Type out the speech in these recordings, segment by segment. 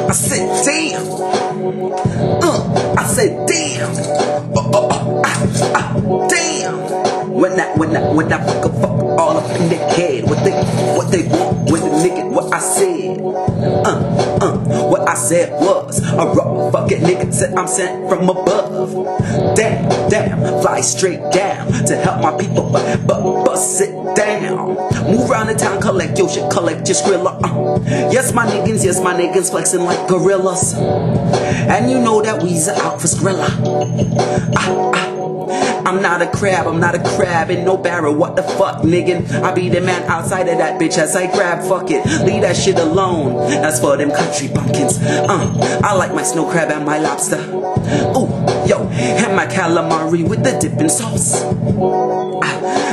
I said damn. I said damn. Damn. When I fuck all up in their head, what they want with the nigga, what I said. What I said was a raw fucking nigga said I'm sent from above. Damn, fly straight down to help my people, but bust it down. Move around the town, collect your shit, collect your skrilla. Yes my niggas flexing like gorillas. And you know that we's out for Skrilla. I'm not a crab in no barrel, what the fuck, nigga? I be the man outside of that bitch as I grab, fuck it, leave that shit alone, that's for them country bumpkins. I like my snow crab and my lobster, ooh, yo, and my calamari with the dipping sauce.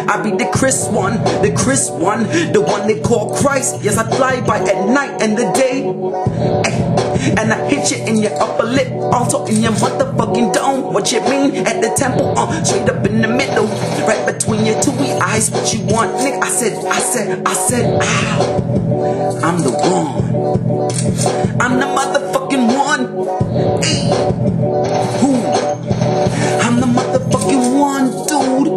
I be the crisp one, the one they call Christ. Yes, I fly by at night and the day. And I hit you in your upper lip, also in your motherfucking dome. What you mean? At the temple, straight up in the middle, right between your two eyes. What you want, nigga? I said, ow. I'm the one. I'm the motherfucking one. Hey. Who? I'm the motherfucking one, dude.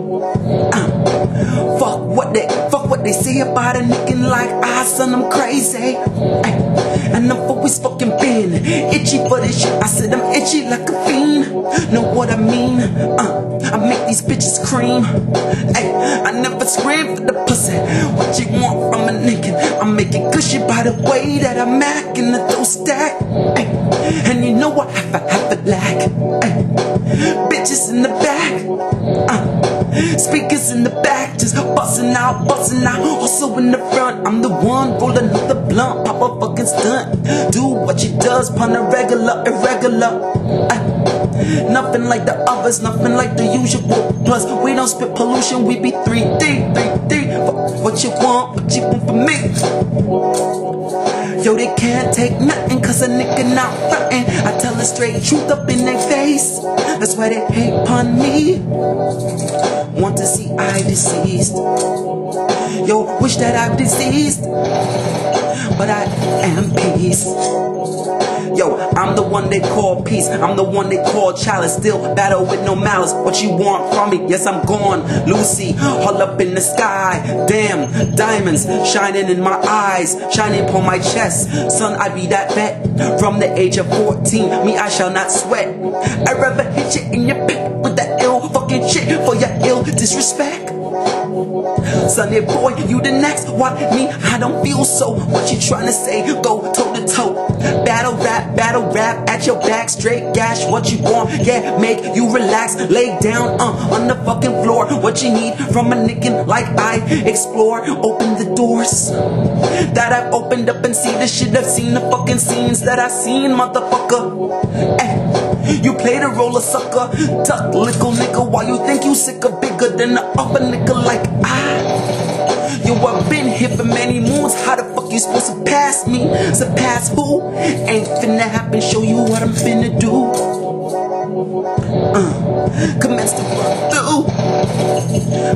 Fuck what they say about a nigga like I, son, I'm crazy. And I've always fucking been itchy for this shit. I said I'm itchy like a fiend. Know what I mean? I make these bitches cream. I never scream for the pussy. What you want from a nigga? I make it gushy by the way that I mac in the dough stack. And you know I have a lack. Bitches in the back, speakers in the back, just busting out. Also in the front, I'm the one rolling up the blunt, pop a fucking stunt, do what she does, pun irregular. Nothing like the others, nothing like the usual. Plus, we don't spit pollution, we be 3D. What you want from me? Yo, they can't take nothing cause a nigga not frontin'. I tell the straight truth up in their face. That's why they hate upon me. Want to see I deceased. Yo, wish that I'm deceased, but I am peace. Yo, I'm the one they call peace, I'm the one they call chalice. Still battle with no malice. What you want from me? Yes, I'm gone. Lucy, all up in the sky. Damn, diamonds shining in my eyes, shining upon my chest. Son, I be that vet from the age of 14. Me, I shall not sweat. I'd rather hit you in your pit with that ill fucking shit for your ill disrespect. Sunday boy, you the next. Why me? I don't feel so. What you trying to say? Go toe to toe. Battle rap at your back, straight gash. What you want? Yeah, make you relax. Lay down on the fucking floor. What you need from a nigga like I explore? Open the doors that I've opened up and see the shit I've seen, the fucking scenes that I've seen, motherfucker. Ay, you play the role of sucker, duck, little nigga, while you think you sicker, bigger than the upper nigga like I. Yo, I've been here for many moons. How the fuck you supposed to pass me? Surpass who? Ain't finna happen, show you what I'm finna do. Commence to run through.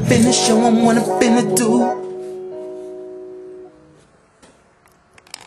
Finna show 'em what I'm finna do.